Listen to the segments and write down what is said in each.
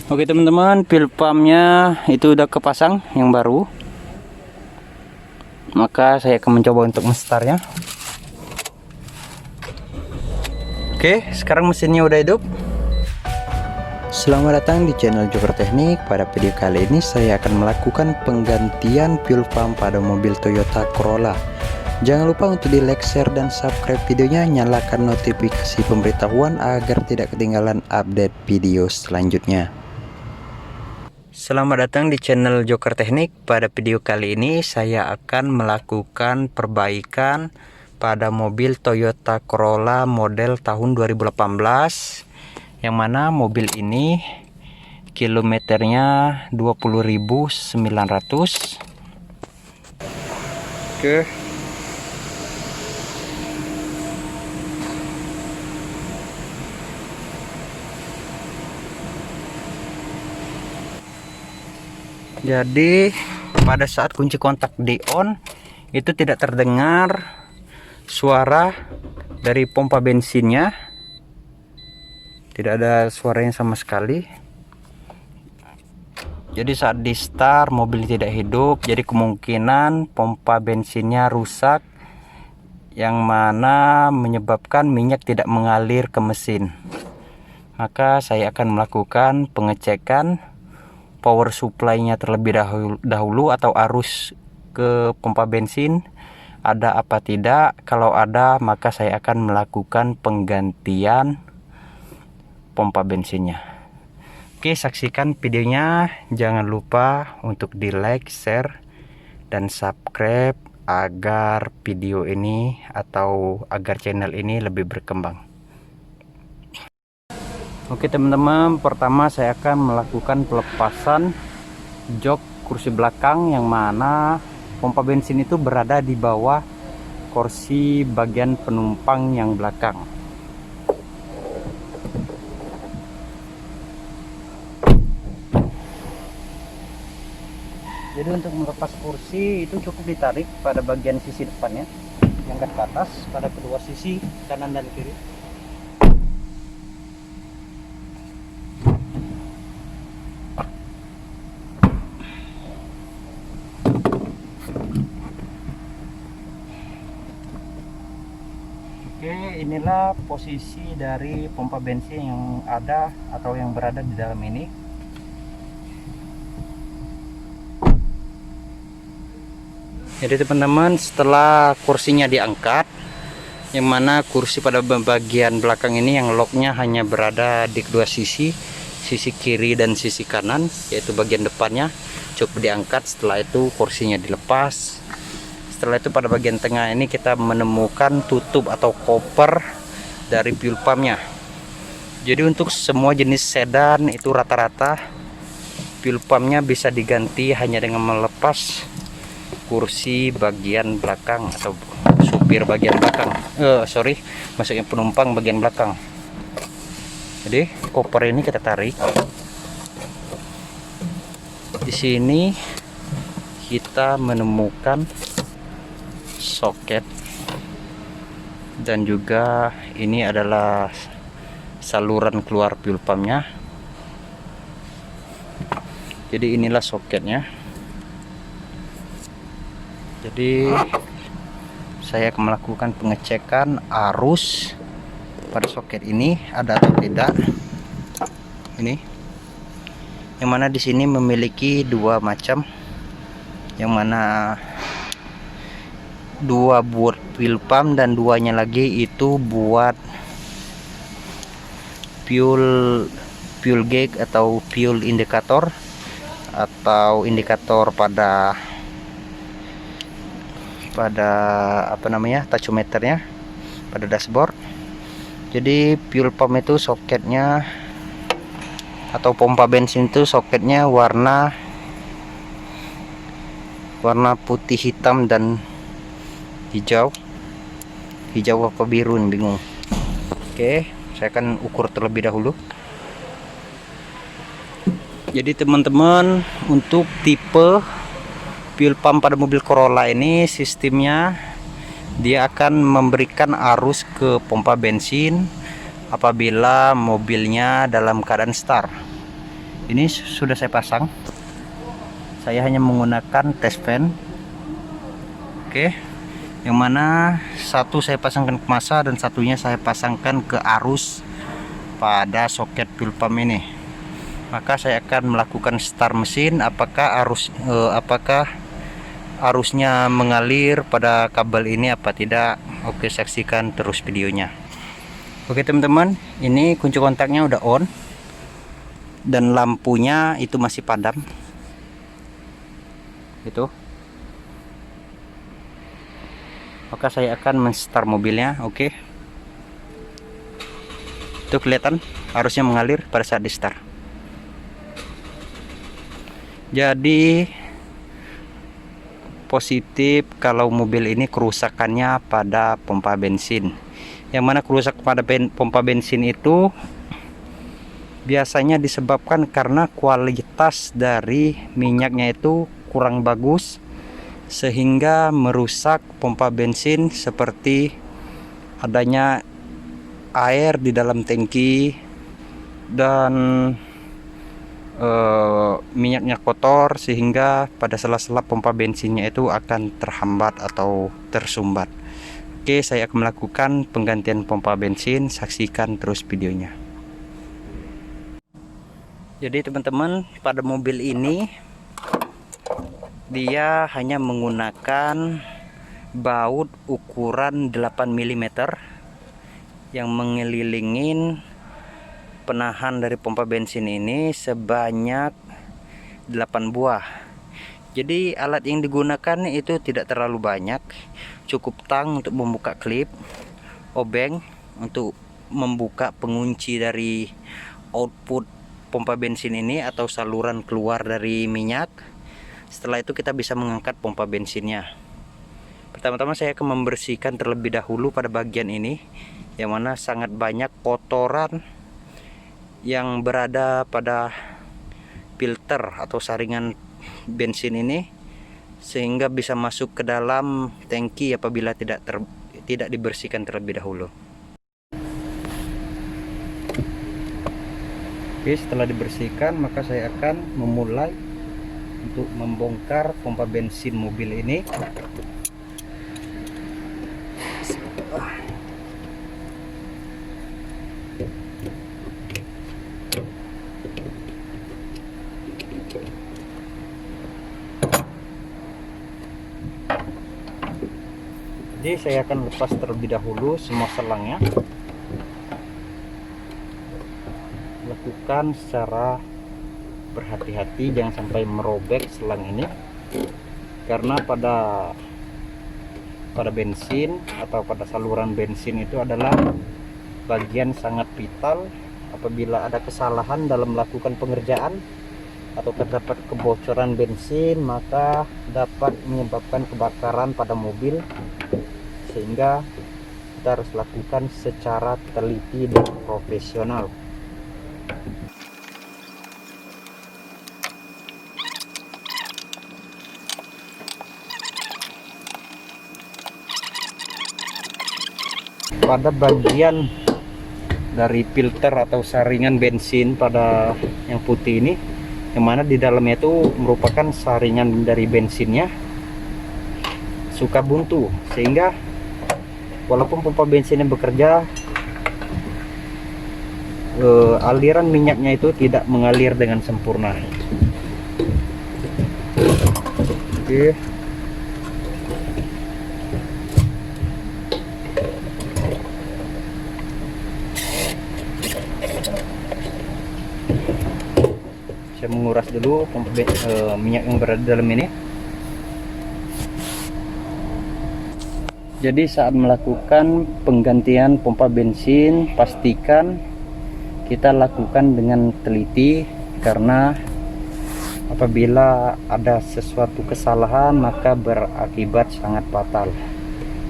Oke teman-teman, fuel pumpnya itu udah kepasang yang baru. Maka saya akan mencoba untuk men-startnya. Oke, sekarang mesinnya udah hidup. Selamat datang di channel Joker Teknik. Pada video kali ini saya akan melakukan penggantian fuel pump pada mobil Toyota Corolla. Jangan lupa untuk di like, share, dan subscribe videonya. Nyalakan notifikasi pemberitahuan agar tidak ketinggalan update video selanjutnya. Selamat datang di channel Joker Teknik. Pada video kali ini saya akan melakukan perbaikan pada mobil Toyota Corolla model tahun 2018, yang mana mobil ini kilometernya 20.900. Oke. Jadi pada saat kunci kontak di on, itu tidak terdengar suara dari pompa bensinnya, tidak ada suaranya sama sekali. Jadi saat di start mobil tidak hidup, jadi kemungkinan pompa bensinnya rusak, yang mana menyebabkan minyak tidak mengalir ke mesin. Maka saya akan melakukan pengecekan power supply-nya terlebih dahulu atau arus ke pompa bensin ada apa tidak. Kalau ada, maka saya akan melakukan penggantian pompa bensinnya. Oke, saksikan videonya. Jangan lupa untuk di like, share, dan subscribe agar video ini atau agar channel ini lebih berkembang. Oke teman-teman, pertama saya akan melakukan pelepasan jok kursi belakang, yang mana pompa bensin itu berada di bawah kursi bagian penumpang yang belakang. Jadi untuk melepas kursi itu cukup ditarik pada bagian sisi depannya, diangkat ke atas pada kedua sisi kanan dan kiri. Oke, inilah posisi dari pompa bensin yang ada atau yang berada di dalam ini. Jadi teman-teman, setelah kursinya diangkat, yang mana kursi pada bagian belakang ini yang locknya hanya berada di kedua sisi, sisi kiri dan sisi kanan, yaitu bagian depannya cukup diangkat. Setelah itu kursinya dilepas. Setelah itu pada bagian tengah ini kita menemukan tutup atau koper dari fuel pumpnya. Jadi untuk semua jenis sedan itu rata-rata fuel pumpnya bisa diganti hanya dengan melepas kursi bagian belakang atau supir bagian belakang. Maksudnya penumpang bagian belakang. Jadi koper ini kita tarik. Di sini kita menemukan soket, dan juga ini adalah saluran keluar fuel pumpnya. Jadi inilah soketnya. Jadi saya akan melakukan pengecekan arus pada soket ini ada atau tidak. Ini yang mana di sini memiliki dua macam, yang mana dua buat fuel pump dan duanya lagi itu buat fuel gauge atau fuel indikator, atau indikator pada apa namanya, tachometernya pada dashboard. Jadi fuel pump itu soketnya atau pompa bensin itu soketnya warna putih, hitam, dan hijau apa biru, bingung. Oke, saya akan ukur terlebih dahulu. Jadi teman-teman, untuk tipe fuel pump pada mobil Corolla ini sistemnya dia akan memberikan arus ke pompa bensin apabila mobilnya dalam keadaan start. Ini sudah saya pasang. Saya hanya menggunakan test fan. Oke, yang mana satu saya pasangkan ke massa dan satunya saya pasangkan ke arus pada soket fuel pump ini. Maka saya akan melakukan start mesin, apakah arusnya mengalir pada kabel ini apa tidak. Oke, saksikan terus videonya. Oke teman-teman, ini kunci kontaknya udah on dan lampunya itu masih padam itu. Maka saya akan men-start mobilnya. Oke, itu kelihatan arusnya mengalir pada saat di start. Jadi positif kalau mobil ini kerusakannya pada pompa bensin, yang mana kerusakan pada pompa bensin itu biasanya disebabkan karena kualitas dari minyaknya itu kurang bagus, sehingga merusak pompa bensin, seperti adanya air di dalam tangki dan minyaknya kotor, sehingga pada sela-sela pompa bensinnya itu akan terhambat atau tersumbat. Oke, saya akan melakukan penggantian pompa bensin, saksikan terus videonya. Jadi teman-teman, pada mobil ini dia hanya menggunakan baut ukuran 8 mm yang mengelilingin penahan dari pompa bensin ini sebanyak 8 buah. Jadi alat yang digunakan itu tidak terlalu banyak, cukup tang untuk membuka klip, obeng untuk membuka pengunci dari output pompa bensin ini atau saluran keluar dari minyak. Setelah itu kita bisa mengangkat pompa bensinnya. Pertama-tama saya akan membersihkan terlebih dahulu pada bagian ini, yang mana sangat banyak kotoran yang berada pada filter atau saringan bensin ini, sehingga bisa masuk ke dalam tangki apabila tidak dibersihkan terlebih dahulu. Oke, setelah dibersihkan maka saya akan memulai untuk membongkar pompa bensin mobil ini. Jadi saya akan lepas terlebih dahulu semua selangnya. Lakukan secara berhati-hati, jangan sampai merobek selang ini, karena pada bensin atau pada saluran bensin itu adalah bagian sangat vital. Apabila ada kesalahan dalam melakukan pengerjaan atau terdapat kebocoran bensin, maka dapat menyebabkan kebakaran pada mobil, sehingga kita harus lakukan secara teliti dan profesional. Pada bagian dari filter atau saringan bensin pada yang putih ini, yang mana di dalamnya itu merupakan saringan dari bensinnya, suka buntu, sehingga walaupun pompa bensinnya bekerja, aliran minyaknya itu tidak mengalir dengan sempurna. Oke. Saya menguras dulu minyak yang berada dalam ini. Jadi saat melakukan penggantian pompa bensin, pastikan kita lakukan dengan teliti, karena apabila ada sesuatu kesalahan maka berakibat sangat fatal.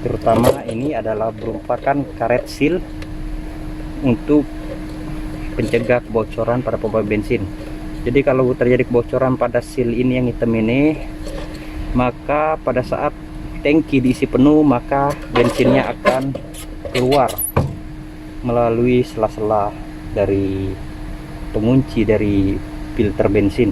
Terutama ini adalah merupakan karet seal untuk pencegah kebocoran pada pompa bensin. Jadi kalau terjadi kebocoran pada seal ini yang hitam ini, maka pada saat tangki diisi penuh, maka bensinnya akan keluar melalui sela-sela dari pengunci dari filter bensin.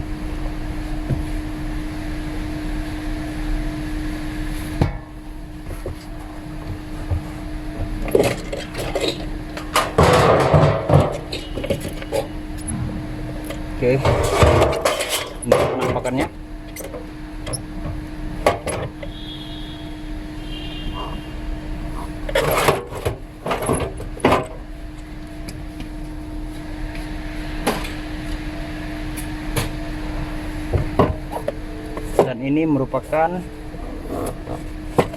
Oke, ini penampakannya. Dan ini merupakan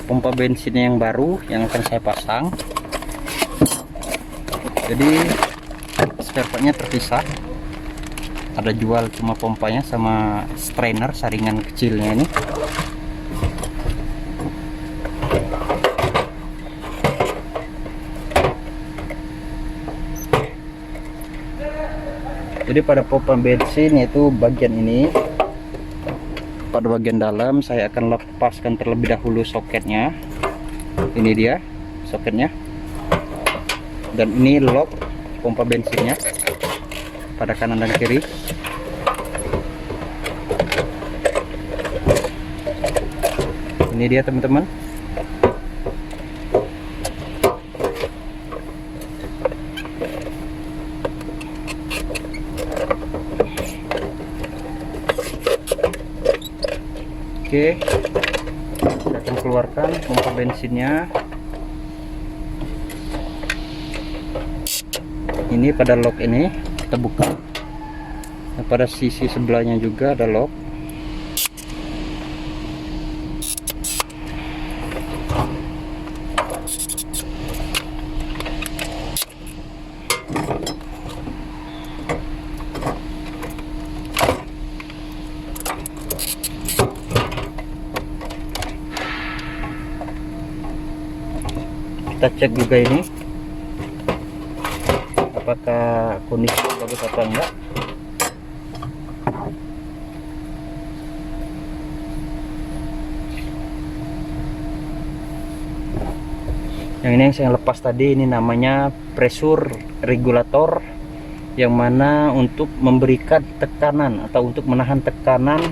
pompa bensin yang baru yang akan saya pasang. Jadi spare partnya terpisah. Ada jual cuma pompanya sama strainer saringan kecilnya ini. Jadi pada pompa bensin itu bagian ini, pada bagian dalam saya akan lepaskan terlebih dahulu soketnya. Ini dia soketnya, dan ini lock pompa bensinnya pada kanan dan kiri. Ini dia teman-teman. Oke, saya akan keluarkan pompa bensinnya. Ini pada lock ini kita buka. Nah, pada sisi sebelahnya juga ada lock. Kita cek juga ini apakah kondisi bagus atau enggak. Yang ini yang saya lepas tadi, ini namanya pressure regulator, yang mana untuk memberikan tekanan atau untuk menahan tekanan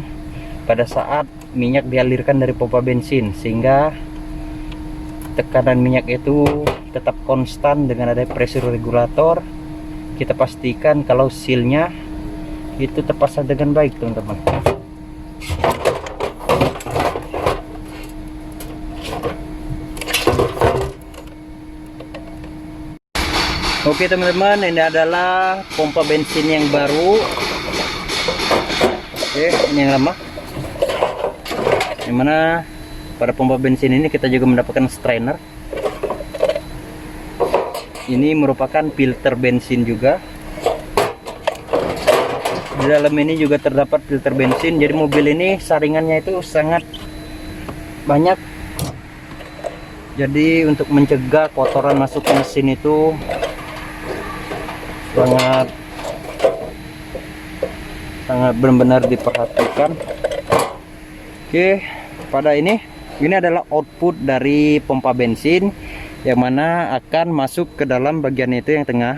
pada saat minyak dialirkan dari pompa bensin, sehingga tekanan minyak itu tetap konstan dengan ada pressure regulator. Kita pastikan kalau sealnya itu terpasang dengan baik teman-teman. Oke teman-teman, ini adalah pompa bensin yang baru. Oke, ini yang lama. Yang mana pada pompa bensin ini kita juga mendapatkan strainer. Ini merupakan filter bensin juga. Di dalam ini juga terdapat filter bensin. Jadi mobil ini saringannya itu sangat banyak. Jadi untuk mencegah kotoran masuk ke mesin itu sangat benar-benar diperhatikan. Oke, pada ini adalah output dari pompa bensin, yang mana akan masuk ke dalam bagian itu yang tengah,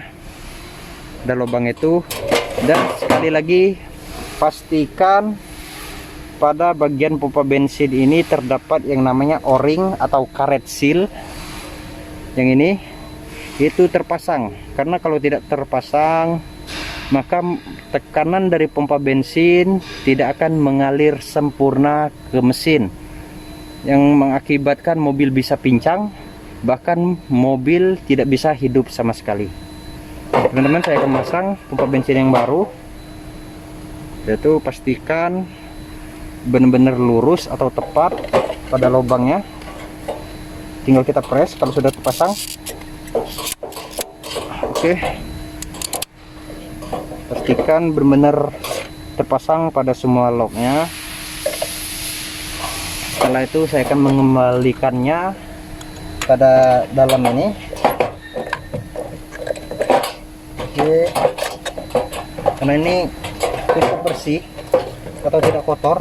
ada lubang itu. Dan sekali lagi pastikan pada bagian pompa bensin ini terdapat yang namanya o-ring atau karet seal. Yang ini itu terpasang, karena kalau tidak terpasang maka tekanan dari pompa bensin tidak akan mengalir sempurna ke mesin, yang mengakibatkan mobil bisa pincang, bahkan mobil tidak bisa hidup sama sekali. Teman-teman, saya akan masang pompa bensin yang baru, yaitu pastikan benar-benar lurus atau tepat pada lubangnya. Tinggal kita press kalau sudah terpasang. Oke, pastikan benar-benar terpasang pada semua locknya. Setelah itu saya akan mengembalikannya pada dalam ini. Oke, karena ini cukup bersih atau tidak kotor,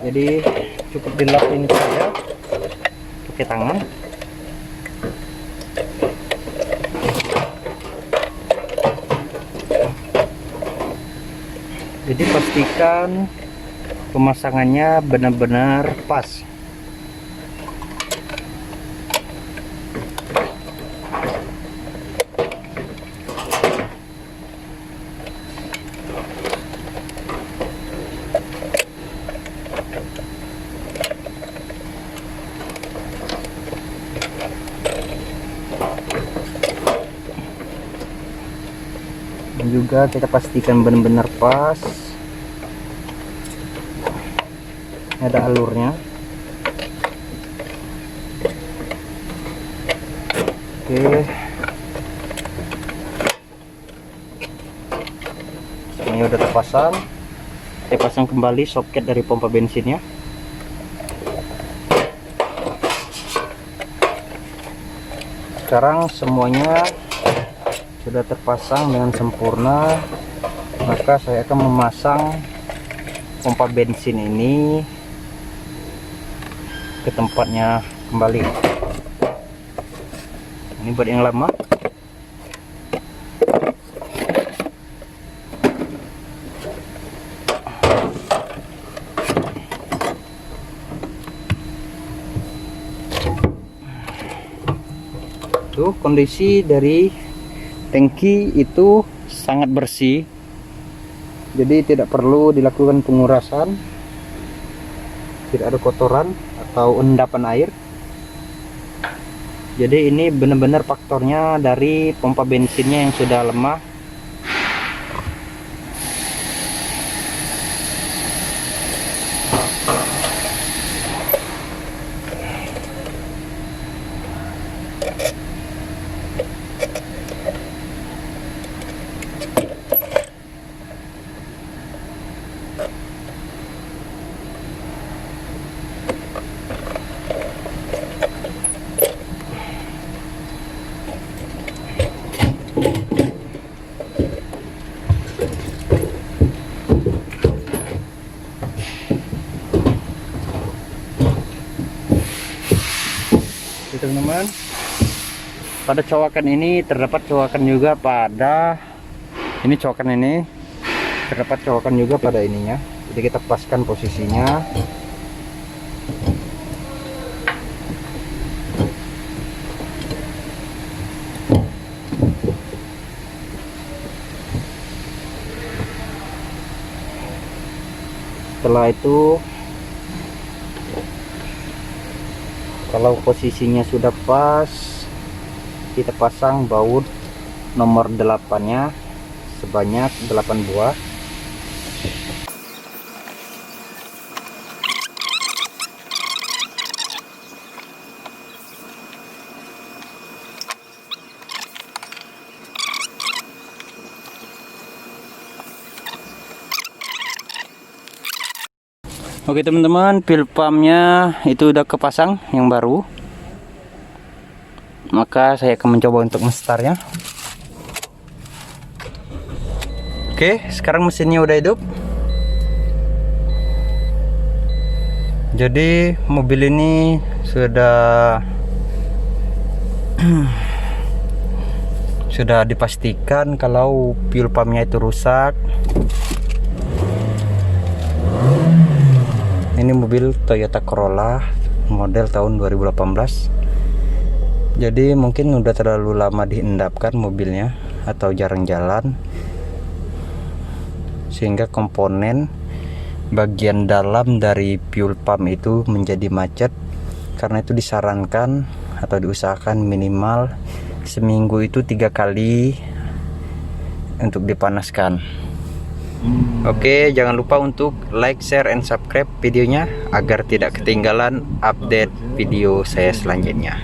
jadi cukup dilap ini saja pakai tangan. Jadi pastikan pemasangannya benar-benar pas. Dan juga kita pastikan benar-benar pas. Ada alurnya. Oke, ini udah terpasang. Saya pasang kembali soket dari pompa bensinnya. Sekarang semuanya sudah terpasang dengan sempurna, maka saya akan memasang pompa bensin ini ke tempatnya kembali. Ini buat yang lama. Tuh, kondisi dari tangki itu sangat bersih, jadi tidak perlu dilakukan pengurasan, tidak ada kotoran atau endapan air. Jadi ini benar-benar faktornya dari pompa bensinnya yang sudah lemah. Teman-teman, pada cowakan ini terdapat cowakan juga pada ini, cowakan ini terdapat cowakan juga pada ininya. Jadi kita paskan posisinya. Setelah itu, kalau posisinya sudah pas, kita pasang baut nomor 8-nya sebanyak 8 buah. Oke teman-teman, fuel pumpnya itu udah kepasang yang baru, maka saya akan mencoba untuk menstartnya. Oke, sekarang mesinnya udah hidup. Jadi mobil ini sudah sudah dipastikan kalau fuel pumpnya itu rusak. Ini mobil Toyota Corolla model tahun 2018. Jadi mungkin udah terlalu lama diendapkan mobilnya atau jarang jalan, sehingga komponen bagian dalam dari fuel pump itu menjadi macet. Karena itu disarankan atau diusahakan minimal seminggu itu 3 kali untuk dipanaskan. Oke, jangan lupa untuk like, share, and subscribe videonya agar tidak ketinggalan update video saya selanjutnya.